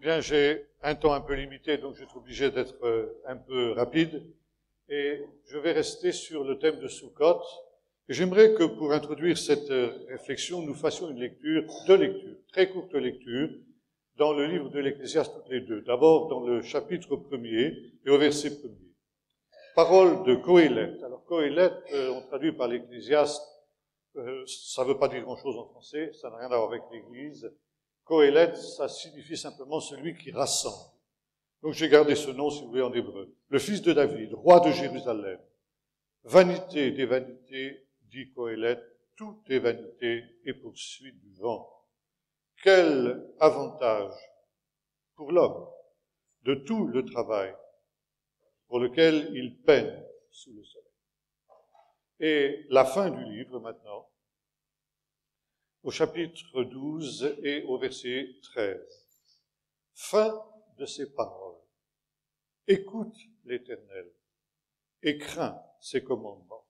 Bien, j'ai un temps un peu limité, donc je vais être obligé d'être un peu rapide. Et je vais rester sur le thème de Sukkot. Et j'aimerais que pour introduire cette réflexion, nous fassions une lecture, deux lectures, très courtes lectures, dans le livre de l'Ecclésiaste toutes les deux. D'abord dans le chapitre 1er et au verset 1er. Parole de Qohélet. Alors Qohélet, on traduit par l'Ecclésiaste, ça ne veut pas dire grand-chose en français, ça n'a rien à voir avec l'Église. Qohélet, ça signifie simplement celui qui rassemble. Donc j'ai gardé ce nom, si vous voulez, en hébreu. Le fils de David, roi de Jérusalem. Vanité des vanités, dit Qohélet, tout est vanité et poursuite du vent. Quel avantage pour l'homme de tout le travail pour lequel il peine sous le soleil. Et la fin du livre maintenant, au chapitre 12 et au verset 13. Fin de ces paroles. Écoute l'Éternel et crains ses commandements.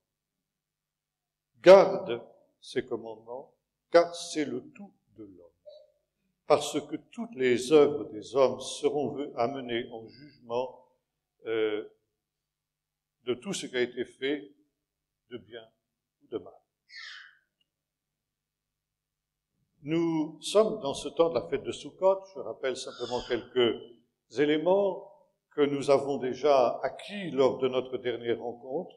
Garde ses commandements, car c'est le tout de l'homme. Parce que toutes les œuvres des hommes seront amenées en jugement de tout ce qui a été fait de bien ou de mal. Nous sommes dans ce temps de la fête de Sukkot. Je rappelle simplement quelques éléments que nous avons déjà acquis lors de notre dernière rencontre.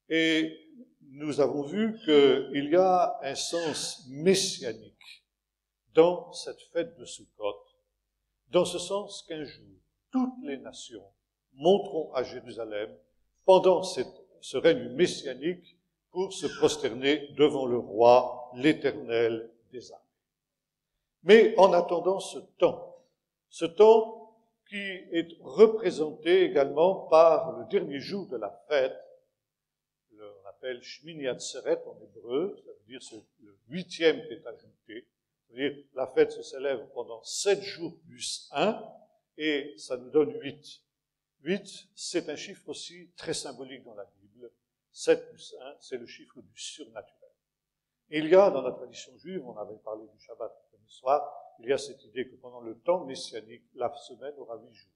Et nous avons vu qu'il y a un sens messianique dans cette fête de Sukkot, dans ce sens qu'un jour, toutes les nations monteront à Jérusalem pendant ce règne messianique pour se prosterner devant le roi, l'Éternel des armées. Mais en attendant ce temps qui est représenté également par le dernier jour de la fête, on appelle Shmini Atzeret en hébreu, ça veut dire c'est le 8e qui est ajouté, ça veut dire la fête se célèbre pendant 7 jours plus 1, et ça nous donne 8. 8, c'est un chiffre aussi très symbolique dans la Bible. 7 plus 1, c'est le chiffre du surnaturel. Et il y a dans la tradition juive, on avait parlé du Shabbat le premier soir, il y a cette idée que pendant le temps messianique, la semaine aura 8 jours,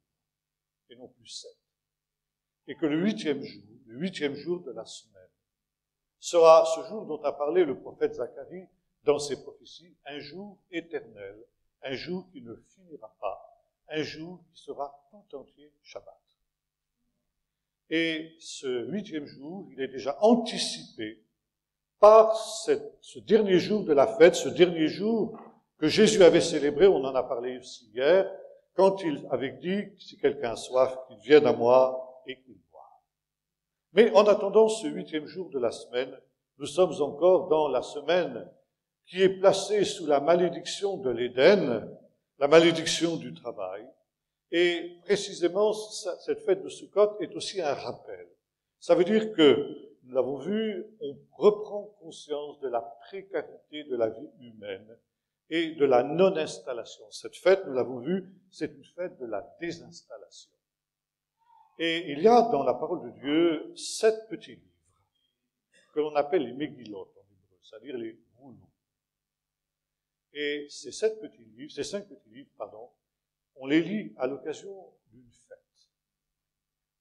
et non plus 7. Et que le 8e jour de la semaine, sera ce jour dont a parlé le prophète Zacharie dans ses prophéties, un jour éternel, un jour qui ne finira pas, un jour qui sera tout entier Shabbat. Et ce 8e jour, il est déjà anticipé par ce dernier jour de la fête, ce dernier jour que Jésus avait célébré, on en a parlé aussi hier, quand il avait dit, si quelqu'un a soif, qu'il vienne à moi et qu'il boive. Mais en attendant ce 8e jour de la semaine, nous sommes encore dans la semaine qui est placée sous la malédiction de l'Éden, la malédiction du travail. Et précisément, cette fête de Sukkot est aussi un rappel. Ça veut dire que, nous l'avons vu, on reprend conscience de la précarité de la vie humaine et de la non-installation. Cette fête, nous l'avons vu, c'est une fête de la désinstallation. Et il y a dans la parole de Dieu 7 petits livres que l'on appelle les Megillot en hébreu, c'est-à-dire les rouleaux. Et ces 5 petits livres, on les lit à l'occasion d'une fête.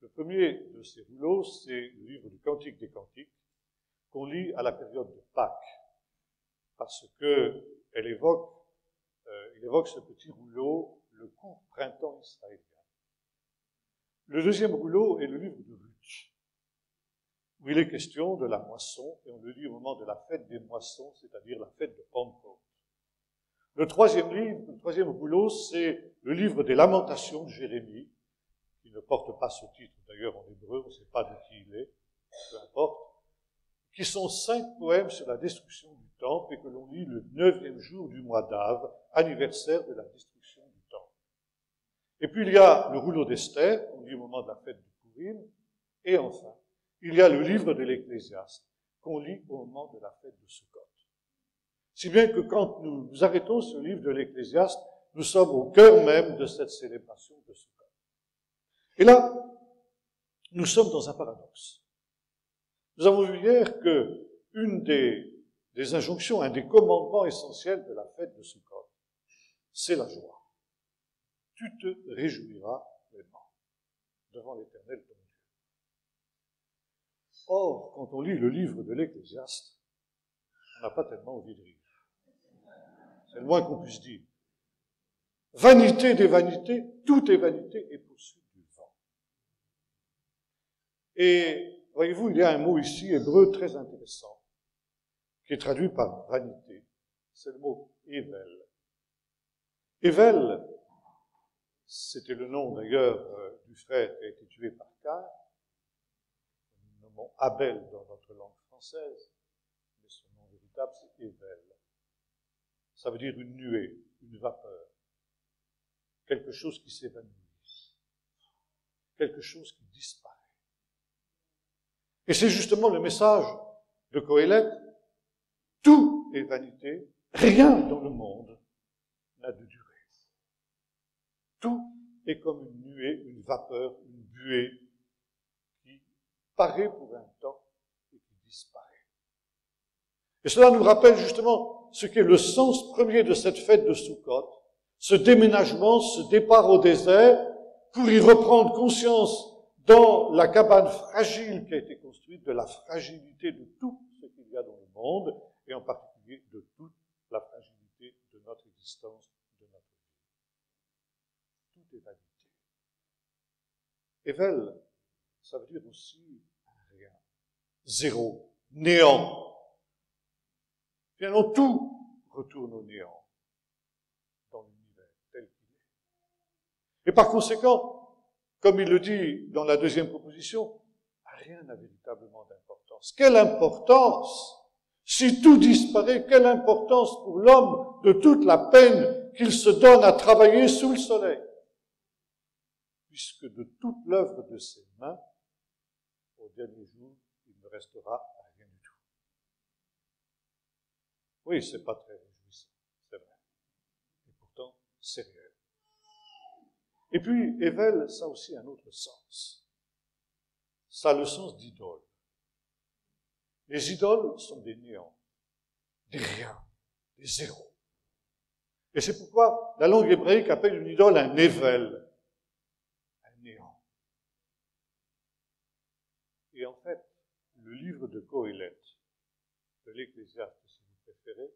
Le premier de ces rouleaux, c'est le livre du Cantique des Cantiques, qu'on lit à la période de Pâques, parce que il évoque ce petit rouleau, le court printemps israélien. Le deuxième rouleau est le livre de Ruth, où il est question de la moisson, et on le lit au moment de la fête des moissons, c'est-à-dire la fête de Pentecôte. Le troisième rouleau, c'est le livre des Lamentations de Jérémie, qui ne porte pas ce titre d'ailleurs en hébreu, on ne sait pas de qui il est, peu importe, qui sont 5 poèmes sur la destruction du temple et que l'on lit le 9e jour du mois d'Av, anniversaire de la destruction du temple. Et puis il y a le rouleau d'Esther, qu'on lit au moment de la fête du Purim, et enfin, il y a le livre de l'Ecclésiaste, qu'on lit au moment de la fête de Sukkot. Si bien que quand nous arrêtons ce livre de l'Ecclésiaste, nous sommes au cœur même de cette célébration de Sukkot. Et là, nous sommes dans un paradoxe. Nous avons vu hier que une des injonctions, un des commandements essentiels de la fête de Sukkot, c'est la joie. tu te réjouiras pleinement devant l'Éternel ton Dieu. Or, quand on lit le livre de l'Ecclésiaste, on n'a pas tellement envie de rire. C'est le moins qu'on puisse dire. Vanité des vanités, tout est vanité et poursuite du vent. Et, voyez-vous, il y a un mot ici, hébreu, très intéressant, qui est traduit par vanité. C'est le mot Ével. Ével, c'était le nom d'ailleurs du frère qui a été tué par Caïn. Nous nommons Abel dans notre langue française, mais son nom véritable c'est Ével. Ça veut dire une nuée, une vapeur, quelque chose qui s'évanouit, quelque chose qui disparaît. Et c'est justement le message de Qoéleth. Tout est vanité, rien dans le monde n'a de durée. Tout est comme une nuée, une vapeur, une buée qui paraît pour un temps et qui disparaît. Et cela nous rappelle justement ce qu'est le sens premier de cette fête de Sukkot, ce déménagement, ce départ au désert, pour y reprendre conscience dans la cabane fragile qui a été construite, de la fragilité de tout ce qu'il y a dans le monde, et en particulier de toute la fragilité de notre existence, de notre vie. Tout est vanité. Ével, ça veut dire aussi un rien, zéro, néant. Finalement, tout retourne au néant dans l'univers tel qu'il est. Et par conséquent, comme il le dit dans la deuxième proposition, rien n'a véritablement d'importance. Quelle importance! Si tout disparaît, quelle importance pour l'homme de toute la peine qu'il se donne à travailler sous le soleil, puisque de toute l'œuvre de ses mains, au dernier jour, il ne restera rien du tout. Oui, c'est pas très réjouissant, c'est vrai. Et pourtant, c'est réel. Et puis, Ével, ça a aussi un autre sens. Ça a le sens d'idole. Les idoles sont des néants, des riens, des zéros. Et c'est pourquoi la langue hébraïque appelle une idole un ével, un néant. Et en fait, le livre de Qoéleth, de l'Ecclésiaste si vous préférez,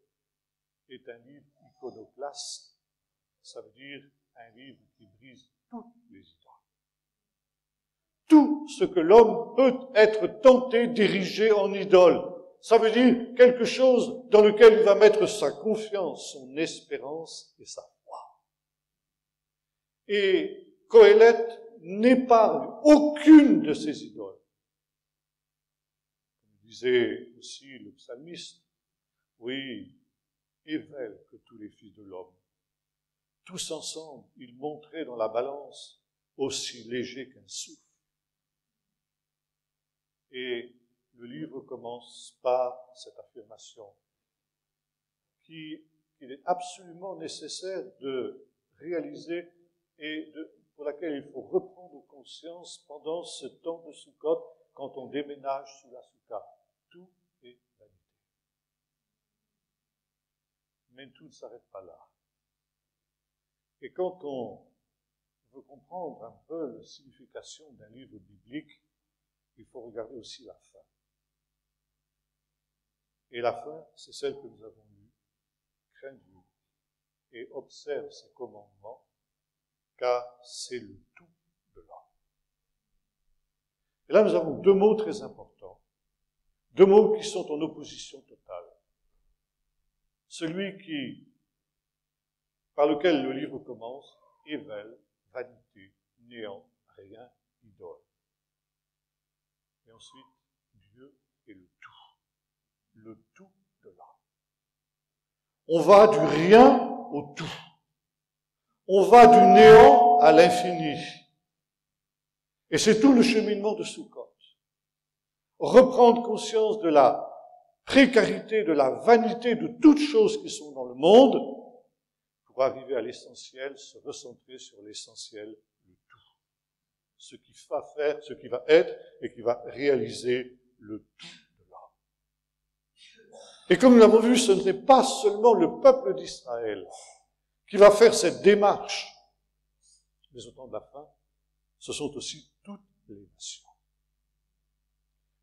est un livre iconoclaste, ça veut dire un livre qui brise toutes les idoles. Tout ce que l'homme peut être tenté d'ériger en idole. Ça veut dire quelque chose dans lequel il va mettre sa confiance, son espérance et sa foi. Et Qoéleth n'épargne aucune de ces idoles. Comme disait aussi le psalmiste, oui, Ével que tous les fils de l'homme. Tous ensemble, ils montraient dans la balance aussi léger qu'un souffle. Et le livre commence par cette affirmation qu'il est absolument nécessaire de réaliser et pour laquelle il faut reprendre conscience pendant ce temps de Sukkot quand on déménage sous la Soukha. Tout est vanité. Mais tout ne s'arrête pas là. Et quand on veut comprendre un peu la signification d'un livre biblique, il faut regarder aussi la fin. Et la fin, c'est celle que nous avons lue. Crains Dieu et observe ses commandements, car c'est le tout de l'homme. Et là, nous avons deux mots très importants. Deux mots qui sont en opposition totale. Celui par lequel le livre commence, Ével, vanité, néant, rien, idole. Et ensuite, Dieu est le tout de l'homme. On va du rien au tout. On va du néant à l'infini. Et c'est tout le cheminement de Sukkot. Reprendre conscience de la précarité, de la vanité de toutes choses qui sont dans le monde, pour arriver à l'essentiel, se recentrer sur l'essentiel, le tout. Ce qui va faire, ce qui va être et qui va réaliser le tout de l'homme. Et comme nous l'avons vu, ce n'est pas seulement le peuple d'Israël qui va faire cette démarche mais au temps de la fin, ce sont aussi toutes les nations.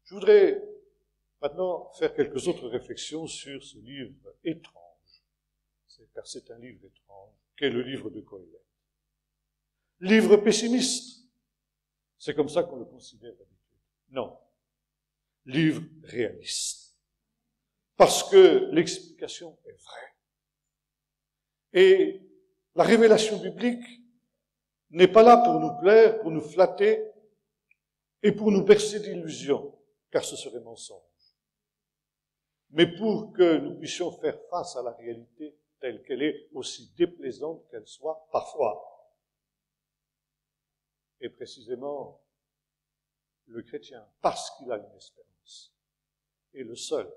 Je voudrais maintenant faire quelques autres réflexions sur ce livre étrange, car c'est un livre étrange, qu'est le livre de Qoéleth. Livre pessimiste, c'est comme ça qu'on le considère d'habitude. Non, livre réaliste, parce que l'explication est vraie. Et la révélation biblique n'est pas là pour nous plaire, pour nous flatter et pour nous bercer d'illusions, car ce serait mensonge. Mais pour que nous puissions faire face à la réalité telle qu'elle est, aussi déplaisante qu'elle soit parfois. Et précisément, le chrétien, parce qu'il a une espérance, est le seul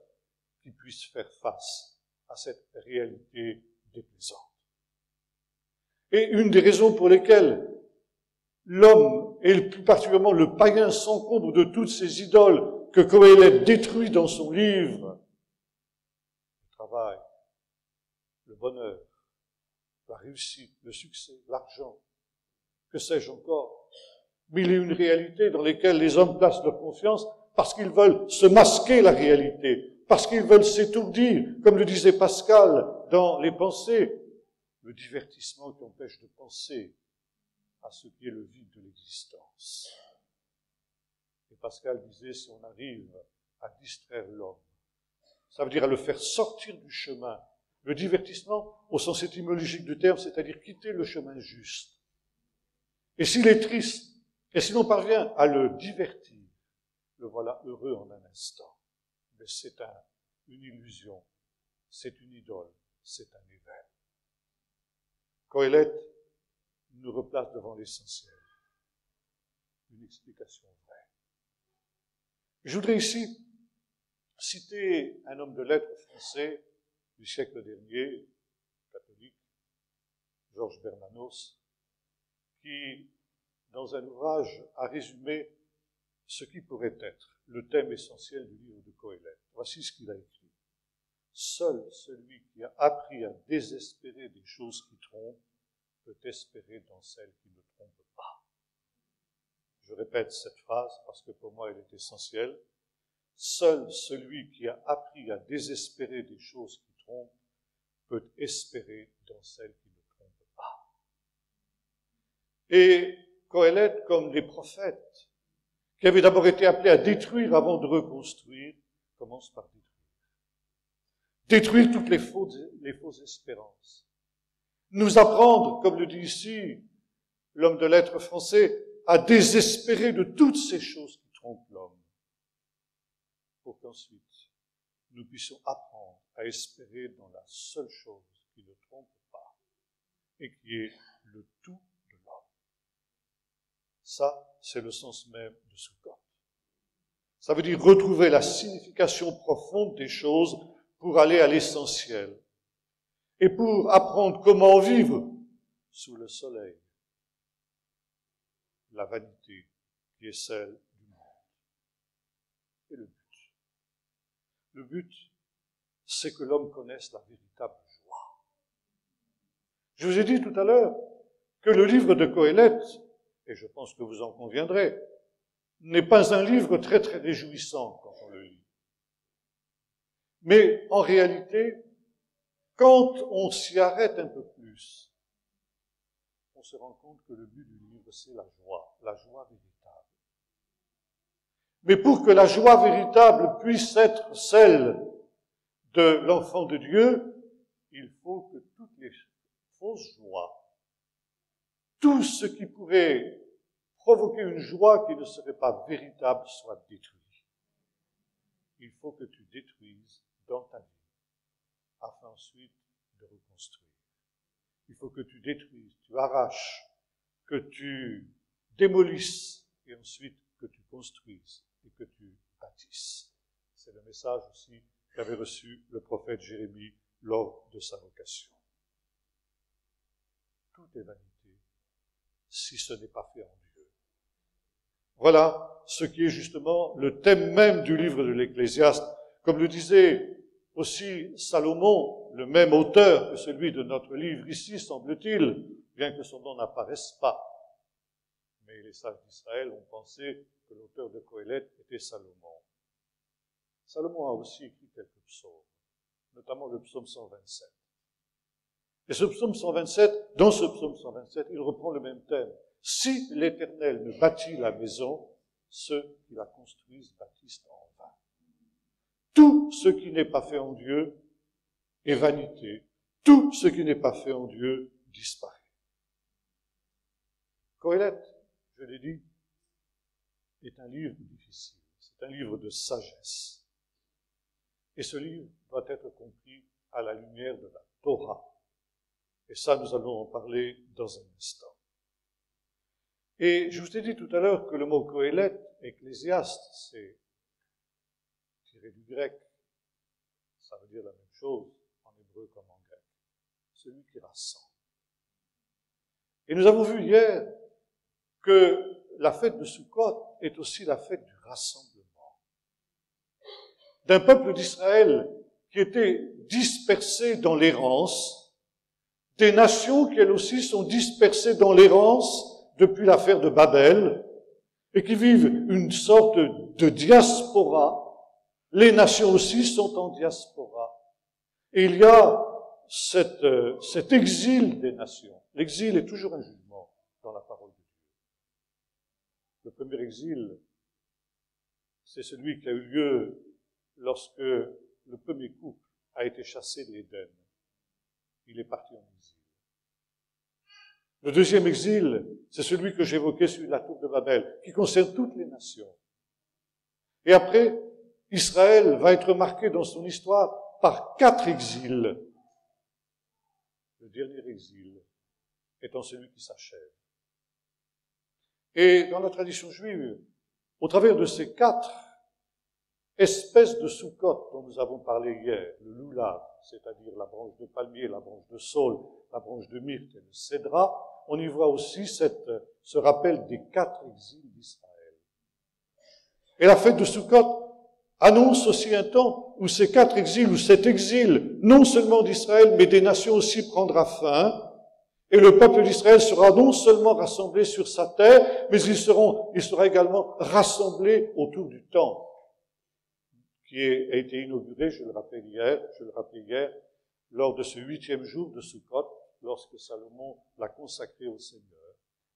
qui puisse faire face à cette réalité déplaisante. Et une des raisons pour lesquelles l'homme, et plus particulièrement le païen, s'encombre de toutes ces idoles que Qoéleth détruit dans son livre, le travail, le bonheur, la réussite, le succès, l'argent, que sais-je encore, mille et une réalités dans lesquelles les hommes placent leur confiance parce qu'ils veulent se masquer la réalité, parce qu'ils veulent s'étourdir, comme le disait Pascal dans Les Pensées, le divertissement qui empêche de penser à ce qui est le vide de l'existence. Et Pascal disait, si on arrive à distraire l'homme, ça veut dire à le faire sortir du chemin. Le divertissement, au sens étymologique du terme, c'est-à-dire quitter le chemin juste. Et s'il est triste, et si l'on parvient à le divertir, le voilà heureux en un instant. Mais c'est une illusion, c'est une idole, c'est un éveil. Qoéleth nous replace devant l'essentiel, une explication vraie. Je voudrais ici citer un homme de lettres français du siècle dernier, catholique, Georges Bernanos, qui, dans un ouvrage, a résumé ce qui pourrait être le thème essentiel du livre de Qoéleth. Voici ce qu'il a écrit. Seul celui qui a appris à désespérer des choses qui trompent peut espérer dans celles qui ne trompent pas. Je répète cette phrase parce que pour moi elle est essentielle. Seul celui qui a appris à désespérer des choses qui trompent peut espérer dans celles qui ne trompent pas. Et Qoéleth, comme les prophètes, qui avaient d'abord été appelés à détruire avant de reconstruire, commence par détruire. Détruire toutes les fausses espérances. Nous apprendre, comme le dit ici l'homme de lettres français, à désespérer de toutes ces choses qui trompent l'homme, pour qu'ensuite nous puissions apprendre à espérer dans la seule chose qui ne trompe pas, et qui est le tout de l'homme. Ça, c'est le sens même de Sukkot. Ça veut dire retrouver la signification profonde des choses pour aller à l'essentiel. Et pour apprendre comment vivre sous le soleil, la vanité qui est celle du monde. Et le but. Le but, c'est que l'homme connaisse la véritable joie. Je vous ai dit tout à l'heure que le livre de Qoéleth, et je pense que vous en conviendrez, n'est pas un livre très très réjouissant quand on le lit. Mais en réalité, quand on s'y arrête un peu plus, on se rend compte que le but du livre, c'est la joie véritable. Mais pour que la joie véritable puisse être celle de l'enfant de Dieu, il faut que toutes les fausses joies, tout ce qui pourrait provoquer une joie qui ne serait pas véritable, soit détruit. Il faut que tu détruises dans ta vie, afin ensuite de reconstruire. Il faut que tu détruises, tu arraches, que tu démolisses, et ensuite que tu construises et que tu bâtisses. C'est le message aussi qu'avait reçu le prophète Jérémie lors de sa vocation. Tout est vanité, si ce n'est pas fait en Dieu. Voilà ce qui est justement le thème même du livre de l'Ecclésiaste. Comme le disait aussi Salomon, le même auteur que celui de notre livre ici, semble-t-il, bien que son nom n'apparaisse pas Mais les sages d'Israël ont pensé que l'auteur de Qoéleth était Salomon. Salomon a aussi écrit quelques psaumes, notamment le psaume 127. Et ce psaume 127, dans ce psaume 127, il reprend le même thème. Si l'Éternel ne bâtit la maison, ceux qui la construisent bâtissent en vain. Tout ce qui n'est pas fait en Dieu est vanité. Tout ce qui n'est pas fait en Dieu disparaît. Qoéleth, je l'ai dit, est un livre difficile. C'est un livre de sagesse. Et ce livre doit être compris à la lumière de la Torah. Et ça, nous allons en parler dans un instant. Et je vous ai dit tout à l'heure que le mot Qoéleth, ecclésiaste, c'est tiré du grec. Ça veut dire la même chose en hébreu comme en grec. Celui qui rassemble. Et nous avons vu hier que la fête de Sukkot est aussi la fête du rassemblement. D'un peuple d'Israël qui était dispersé dans l'errance, des nations qui elles aussi sont dispersées dans l'errance depuis l'affaire de Babel, et qui vivent une sorte de diaspora. Les nations aussi sont en diaspora. Et il y a cet exil des nations. L'exil est toujours un jugement dans la parole de Dieu. Le premier exil, c'est celui qui a eu lieu lorsque le premier couple a été chassé d'Éden. Il est parti en exil. Le deuxième exil, c'est celui que j'évoquais sur la tour de Babel, qui concerne toutes les nations. Et après, Israël va être marqué dans son histoire par 4 exils. Le dernier exil étant celui qui s'achève. Et dans la tradition juive, au travers de ces 4 espèces de Sukkot dont nous avons parlé hier, le lulav, c'est-à-dire la branche de palmier, la branche de saule, la branche de myrte et le cédra, on y voit aussi ce rappel des 4 exils d'Israël. Et la fête de Sukkot annonce aussi un temps où ces 4 exils, où cet exil, non seulement d'Israël, mais des nations aussi prendra fin, et le peuple d'Israël sera non seulement rassemblé sur sa terre, mais il sera également rassemblé autour du temple, qui a été inauguré, je le rappelais hier, lors de ce 8e jour de Sukkot, lorsque Salomon l'a consacré au Seigneur.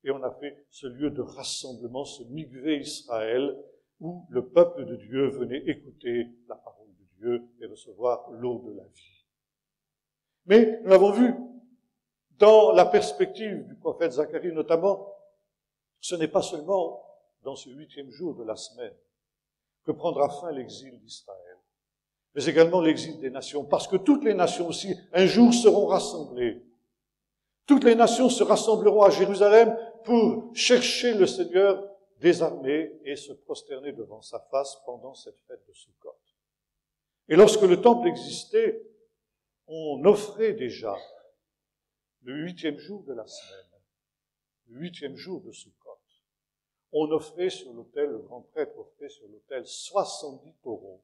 Et on a fait ce lieu de rassemblement, ce Mikvé Israël, où le peuple de Dieu venait écouter la parole de Dieu et recevoir l'eau de la vie. Mais nous l'avons vu, dans la perspective du prophète Zacharie notamment, ce n'est pas seulement dans ce 8e jour de la semaine que prendra fin l'exil d'Israël, mais également l'exil des nations, parce que toutes les nations aussi, un jour, seront rassemblées. Toutes les nations se rassembleront à Jérusalem pour chercher le Seigneur des armées et se prosterner devant sa face pendant cette fête de Sukkot. Et lorsque le temple existait, on offrait déjà le 8e jour de la semaine, le 8e jour de Sukkot. On offrait sur l'autel, le grand prêtre offrait sur l'autel 70 taureaux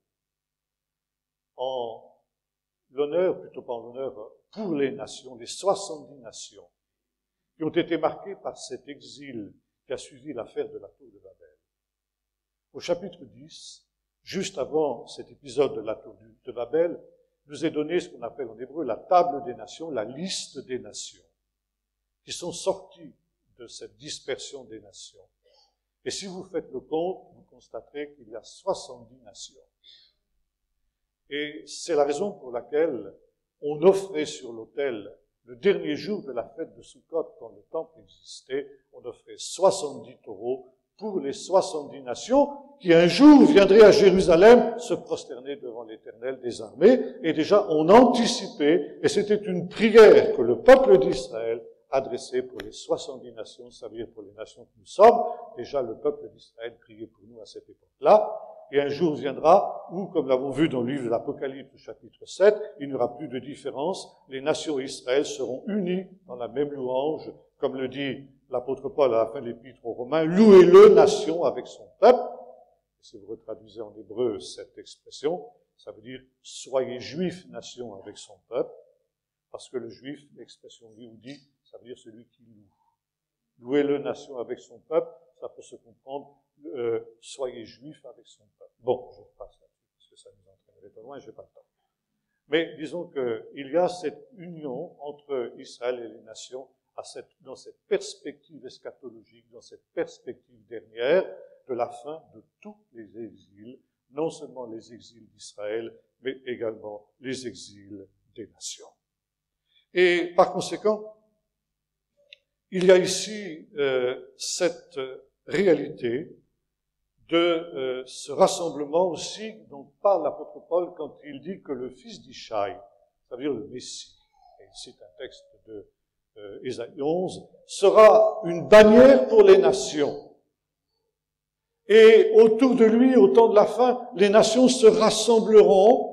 en l'honneur, plutôt pas en l'honneur, pour les nations, les 70 nations qui ont été marquées par cet exil qui a suivi l'affaire de la tour de Babel. Au chapitre 10, juste avant cet épisode de la tour de Babel, nous est donné ce qu'on appelle en hébreu la table des nations, la liste des nations, qui sont sorties de cette dispersion des nations. Et si vous faites le compte, vous constaterez qu'il y a 70 nations. Et c'est la raison pour laquelle on offrait sur l'autel, le dernier jour de la fête de Sukkot, quand le temple existait, on offrait 70 taureaux pour les 70 nations qui un jour viendraient à Jérusalem se prosterner devant l'Éternel des armées. Et déjà, on anticipait, et c'était une prière que le peuple d'Israël adressait pour les 70 nations, c'est-à-dire pour les nations que nous sommes. Déjà, le peuple d'Israël priait pour nous à cette époque-là. Et un jour viendra où, comme l'avons vu dans le livre de l'Apocalypse, chapitre 7, il n'y aura plus de différence. Les nations Israël seront unies dans la même louange, comme le dit l'apôtre Paul à la fin de l'épître aux Romains, louez-le, nation, avec son peuple. Et si vous retraduisez en hébreu cette expression, ça veut dire soyez juifs, nation, avec son peuple, parce que le juif, l'expression dit, ça veut dire celui qui loue. louez-le nation avec son peuple, ça peut se comprendre, soyez juifs avec son peuple. Bon, je passe là-dessus, parce que ça nous entraînerait trop loin, je n'ai pas le temps. Mais disons qu'il y a cette union entre Israël et les nations dans cette perspective eschatologique, dans cette perspective dernière de la fin de tous les exils, non seulement les exils d'Israël, mais également les exils des nations. Et par conséquent, il y a ici cette réalité de ce rassemblement aussi dont parle l'apôtre Paul quand il dit que le fils d'Ishaï, ça veut dire le Messie, et il cite un texte de Ésaïe 11, sera une bannière pour les nations. Et autour de lui, au temps de la fin, les nations se rassembleront,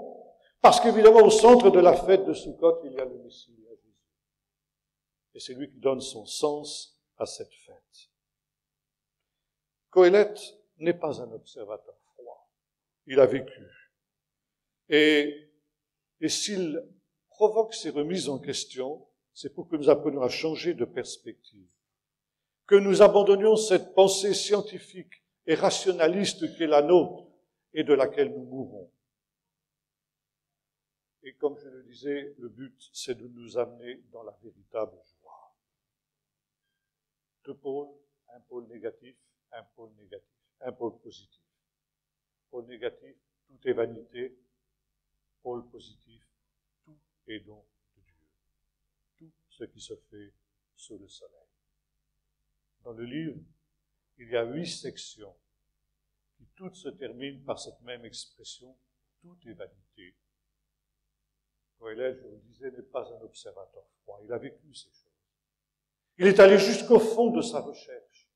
parce qu'évidemment, au centre de la fête de Sukkot, il y a le Messie, il y a Jésus. Et c'est lui qui donne son sens à cette fête. Qoéleth n'est pas un observateur froid. Il a vécu. Et s'il provoque ces remises en question, c'est pour que nous apprenions à changer de perspective. Que nous abandonnions cette pensée scientifique et rationaliste qui est la nôtre et de laquelle nous mourons. Et comme je le disais, le but, c'est de nous amener dans la véritable joie. Deux pôles, un pôle négatif, un pôle négatif, un pôle positif. Pôle négatif, tout est vanité. Pôle positif, tout est don de Dieu. Tout ce qui se fait sous le soleil. Dans le livre, il y a 8 sections qui toutes se terminent par cette même expression, tout est vanité. Qoéleth, je vous le disais, n'est pas un observateur froid. Il a vécu ces choses. Il est allé jusqu'au fond de sa recherche.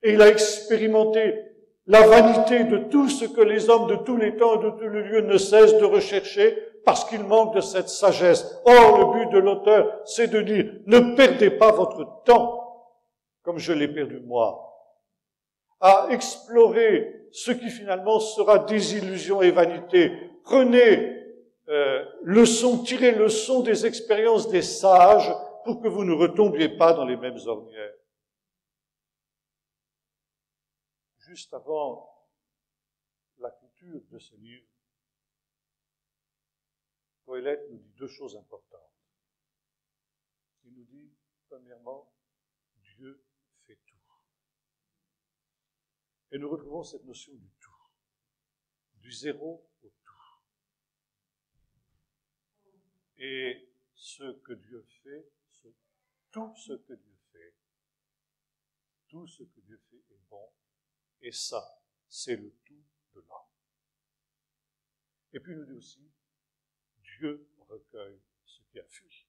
Et il a expérimenté la vanité de tout ce que les hommes de tous les temps et de tous les lieux ne cessent de rechercher parce qu'ils manquent de cette sagesse. Or, le but de l'auteur, c'est de dire, ne perdez pas votre temps, comme je l'ai perdu moi, à explorer ce qui finalement sera désillusion et vanité. Prenez tirez leçon des expériences des sages pour que vous ne retombiez pas dans les mêmes ornières. Juste avant la clôture de ce livre, Qoéleth nous dit 2 choses importantes. Il nous dit, premièrement, Dieu fait tout. Et nous retrouvons cette notion du tout, du zéro au tout. Et ce que Dieu fait, tout ce que Dieu fait, tout ce que Dieu fait est bon. Et ça, c'est le tout de l'homme. Et puis il nous dit aussi, Dieu recueille ce qui a fui.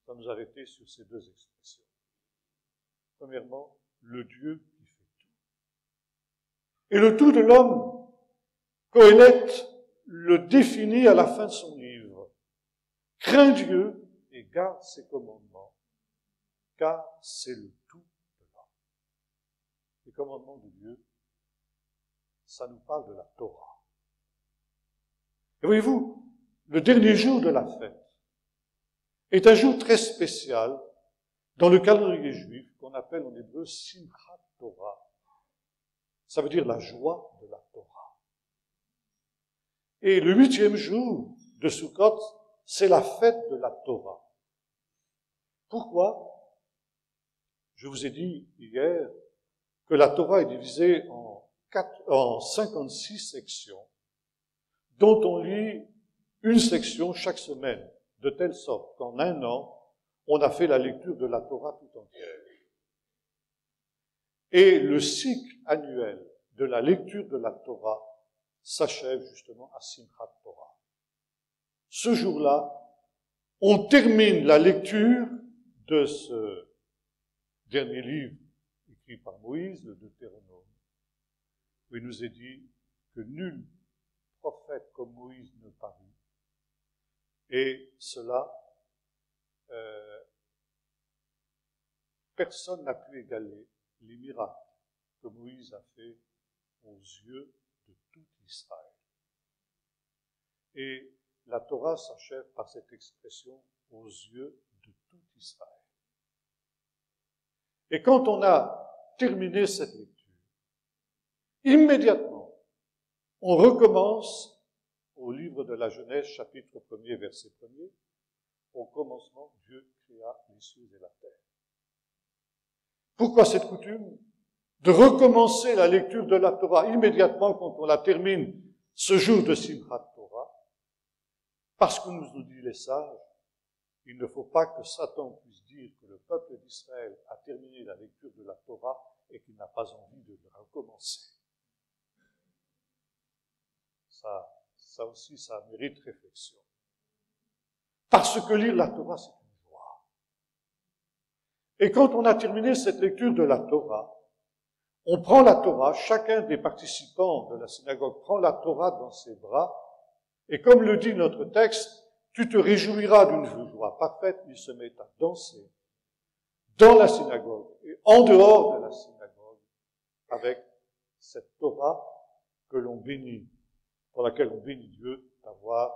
Ça nous arrêter sur ces 2 expressions. Premièrement, le Dieu qui fait tout. Et le tout de l'homme, Qoéleth le définit à la fin de son livre. Crains Dieu et garde ses commandements, car c'est le tout de l'homme. Les commandements de Dieu, ça nous parle de la Torah. Et voyez-vous, le dernier jour de la fête est un jour très spécial dans le calendrier juif qu'on appelle en hébreu Simchat Torah. Ça veut dire la joie de la Torah. Et le 8e jour de Sukkot, c'est la fête de la Torah. Pourquoi? Je vous ai dit hier que la Torah est divisée en 56 sections, dont on lit une section chaque semaine, de telle sorte qu'en un an, on a fait la lecture de la Torah tout entière. Et le cycle annuel de la lecture de la Torah s'achève justement à Simchat Torah. Ce jour-là, on termine la lecture de ce dernier livre écrit par Moïse, le Deutéronome, où il nous est dit que nul prophète comme Moïse ne parut. Et cela, personne n'a pu égaler les miracles que Moïse a fait aux yeux de tout Israël. Et la Torah s'achève par cette expression aux yeux de tout Israël. Et quand on a terminé cette lecture, immédiatement, on recommence au livre de la Genèse, chapitre 1er, verset 1er. Au commencement, Dieu créa les cieux et la terre. Pourquoi cette coutume de recommencer la lecture de la Torah immédiatement quand on la termine ce jour de Simchat Torah? Parce que nous dit les sages, il ne faut pas que Satan puisse dire que le peuple d'Israël a terminé la lecture de la Torah et qu'il n'a pas envie de le recommencer. Ça aussi, ça mérite réflexion. Parce que lire la Torah, c'est une joie. Et quand on a terminé cette lecture de la Torah, on prend la Torah, chacun des participants de la synagogue prend la Torah dans ses bras, et comme le dit notre texte, tu te réjouiras d'une joie parfaite, il se met à danser dans la synagogue et en dehors de la synagogue avec cette Torah que l'on bénit, pour laquelle on bénit Dieu d'avoir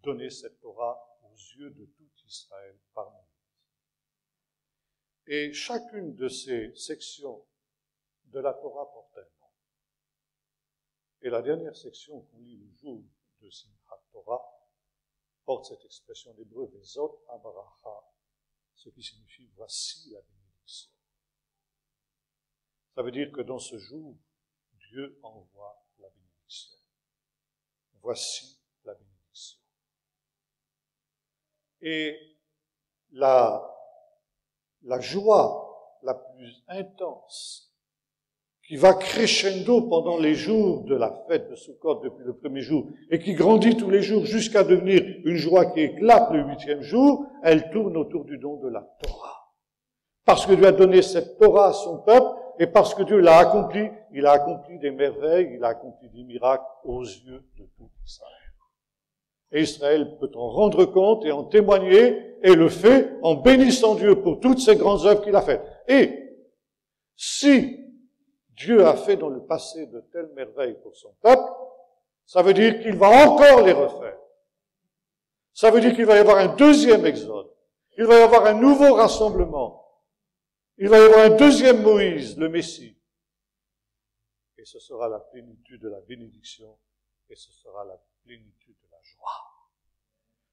donné cette Torah aux yeux de tout Israël parmi nous. Et chacune de ces sections de la Torah porte un nom. Et la dernière section qu'on lit le jour de Simchat Torah porte cette expression d'hébreu, Vezot Abaracha, ce qui signifie voici la bénédiction. Ça veut dire que dans ce jour, Dieu envoie la bénédiction. Voici la bénédiction. Et la joie la plus intense qui va crescendo pendant les jours de la fête de Sukkot depuis le premier jour et qui grandit tous les jours jusqu'à devenir une joie qui éclate le 8e jour, elle tourne autour du don de la Torah. Parce que Dieu a donné cette Torah à son peuple et parce que Dieu l'a accompli, il a accompli des merveilles, il a accompli des miracles aux yeux de tout Israël. Et Israël peut en rendre compte et en témoigner et le fait en bénissant Dieu pour toutes ces grandes œuvres qu'il a faites. Et si Dieu a fait dans le passé de telles merveilles pour son peuple, ça veut dire qu'il va encore les refaire. Ça veut dire qu'il va y avoir un deuxième exode. Il va y avoir un nouveau rassemblement. Il va y avoir un deuxième Moïse, le Messie. Et ce sera la plénitude de la bénédiction et ce sera la plénitude de la joie.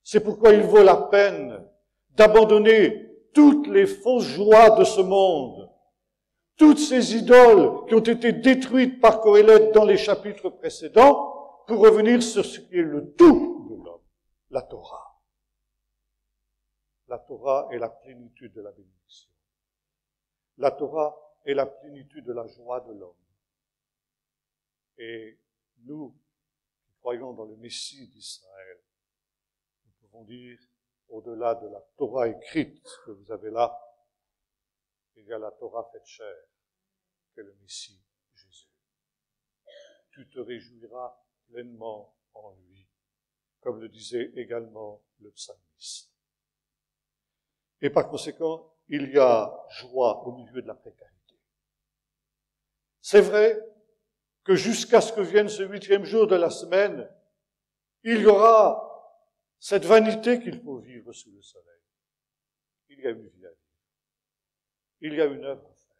C'est pourquoi il vaut la peine d'abandonner toutes les fausses joies de ce monde, toutes ces idoles qui ont été détruites par Qoéleth dans les chapitres précédents, pour revenir sur ce qui est le tout de l'homme, la Torah. La Torah est la plénitude de la bénédiction. La Torah est la plénitude de la joie de l'homme. Et nous, qui croyons dans le Messie d'Israël, nous pouvons dire, au-delà de la Torah écrite que vous avez là, il y a la Torah faite chair, qu'est le Messie Jésus. Tu te réjouiras pleinement en lui, comme le disait également le psalmiste. Et par conséquent, il y a joie au milieu de la précarité. C'est vrai que jusqu'à ce que vienne ce 8e jour de la semaine, il y aura cette vanité qu'il faut vivre sous le soleil. Il y a une vie à vivre. Il y a une œuvre à faire.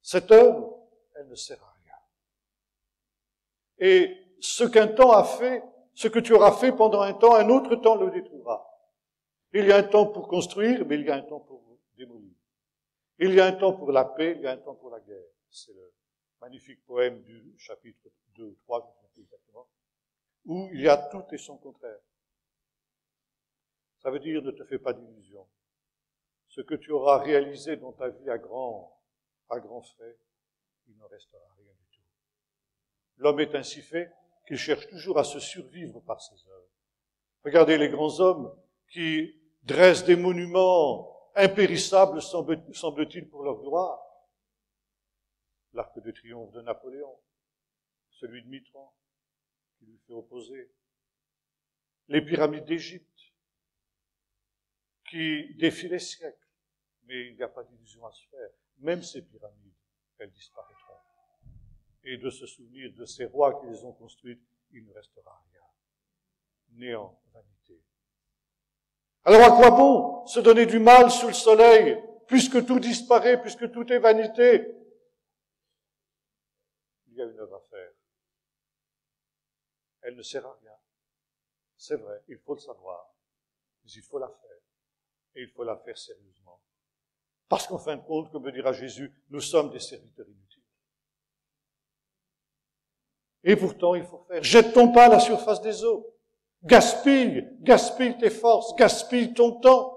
Cette œuvre, elle ne sert à rien. Et ce qu'un temps a fait, ce que tu auras fait pendant un temps, un autre temps le détruira. Il y a un temps pour construire, mais il y a un temps pour démolir. Il y a un temps pour la paix, il y a un temps pour la guerre. C'est le magnifique poème du chapitre 2 ou 3, je ne sais plus exactement, où il y a tout et son contraire. Ça veut dire, ne te fais pas d'illusions. Ce que tu auras réalisé dans ta vie à grands frais, il ne restera rien du tout. L'homme est ainsi fait qu'il cherche toujours à se survivre par ses œuvres. Regardez les grands hommes qui dressent des monuments impérissables, semble-t-il, pour leur gloire. L'Arc de Triomphe de Napoléon, celui de Mitran, qui lui fait opposer. Les pyramides d'Égypte, qui défient les siècles. Mais il n'y a pas d'illusion à se faire. Même ces pyramides, elles disparaîtront. Et de se souvenir de ces rois qui les ont construites, il ne restera rien. Néant, vanité. Alors à quoi bon se donner du mal sous le soleil puisque tout disparaît, puisque tout est vanité, il y a une œuvre à faire. Elle ne sert à rien. C'est vrai, il faut le savoir, mais il faut la faire. Et il faut la faire sérieusement. Parce qu'en fin de compte, comme dira Jésus, nous sommes des serviteurs inutiles. Et pourtant, il faut faire. Jette ton pas à la surface des eaux. Gaspille tes forces, gaspille ton temps.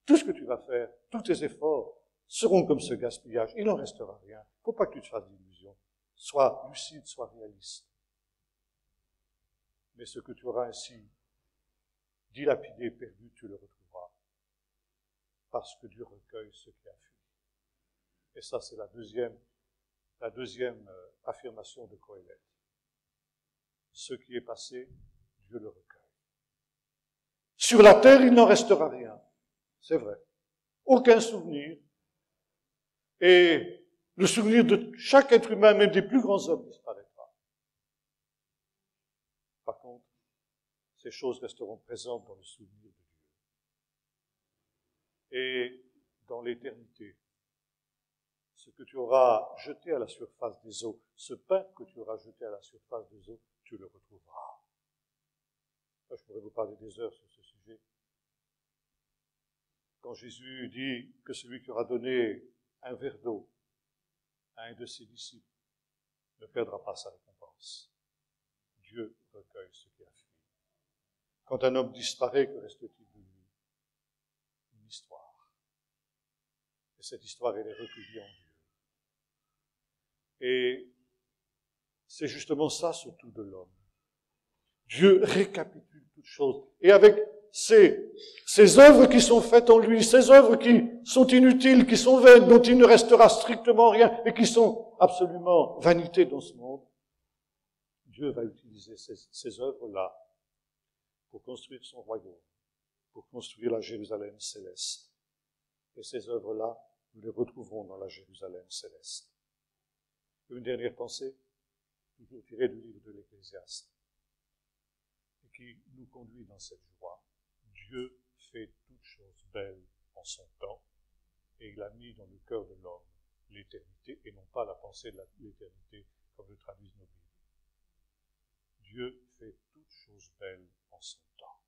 Tout ce que tu vas faire, tous tes efforts seront comme ce gaspillage. Il n'en restera rien. Il ne faut pas que tu te fasses d'illusions. Sois lucide, sois réaliste. Mais ce que tu auras ainsi dilapidé, perdu, tu le retrouveras. Parce que Dieu recueille ce qui a fui. Et ça, c'est la deuxième affirmation de Qoéleth. Ce qui est passé, Dieu le recueille. Sur la terre, il n'en restera rien. C'est vrai. Aucun souvenir. Et le souvenir de chaque être humain, même des plus grands hommes, disparaîtra. Par contre, ces choses resteront présentes dans le souvenir de Dieu. Et dans l'éternité, ce que tu auras jeté à la surface des eaux, ce pain que tu auras jeté à la surface des eaux, tu le retrouveras. Je pourrais vous parler des heures sur ce sujet. Quand Jésus dit que celui qui aura donné un verre d'eau à un de ses disciples ne perdra pas sa récompense. Dieu recueille ce qui a fui. Quand un homme disparaît, que reste-t-il de lui? Une histoire. Et cette histoire, elle est recueillie en Dieu. Et c'est justement ça, ce tout de l'homme. Dieu récapitule toutes choses. Et avec ces œuvres qui sont faites en lui, ces œuvres qui sont inutiles, qui sont vaines, dont il ne restera strictement rien et qui sont absolument vanité dans ce monde, Dieu va utiliser ces œuvres-là pour construire son royaume, pour construire la Jérusalem céleste. Et ces œuvres-là, nous les retrouverons dans la Jérusalem céleste. Une dernière pensée, toujours tirée du livre de l'Ecclésiaste, et qui nous conduit dans cette joie. Dieu fait toutes choses belles en son temps, et il a mis dans le cœur de l'homme l'éternité, et non pas la pensée de l'éternité, comme le traduisent nos Bibles. Dieu fait toutes choses belles en son temps.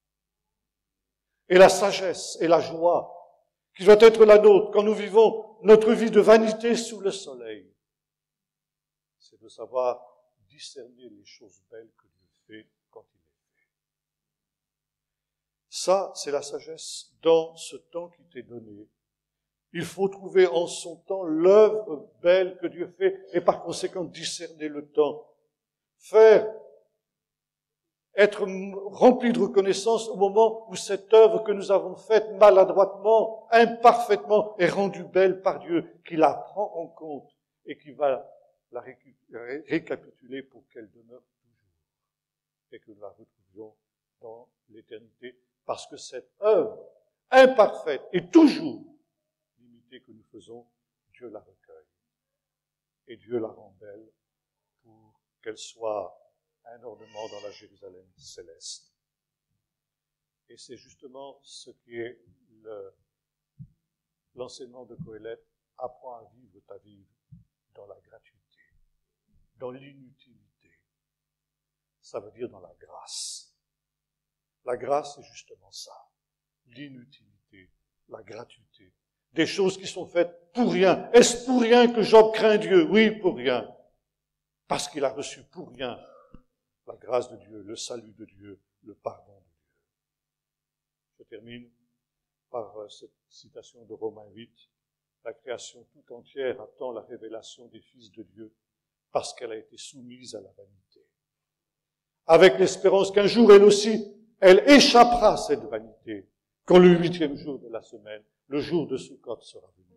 Et la sagesse et la joie qui doit être la nôtre quand nous vivons notre vie de vanité sous le soleil, c'est de savoir discerner les choses belles que Dieu fait quand il les fait. Ça, c'est la sagesse dans ce temps qui t'est donné. Il faut trouver en son temps l'œuvre belle que Dieu fait et par conséquent discerner le temps. Être rempli de reconnaissance au moment où cette œuvre que nous avons faite maladroitement, imparfaitement, est rendue belle par Dieu, qui la prend en compte et qui va la récapituler pour qu'elle demeure toujours et que nous la retrouvions dans l'éternité, parce que cette œuvre imparfaite et toujours limitée que nous faisons, Dieu la recueille et Dieu la rend belle pour qu'elle soit un ornement dans la Jérusalem céleste. Et c'est justement ce qui est l'enseignement de Qoéleth. Apprends à vivre ta vie dans la gratuité, dans l'inutilité. Ça veut dire dans la grâce. La grâce, c'est justement ça. L'inutilité, la gratuité. Des choses qui sont faites pour rien. Est-ce pour rien que Job craint Dieu? Oui, pour rien. Parce qu'il a reçu pour rien la grâce de Dieu, le salut de Dieu, le pardon de Dieu. Je termine par cette citation de Romains 8. La création tout entière attend la révélation des fils de Dieu parce qu'elle a été soumise à la vanité. Avec l'espérance qu'un jour, elle aussi, elle échappera à cette vanité quand le 8e jour de la semaine, le jour de Sukkot, sera venu.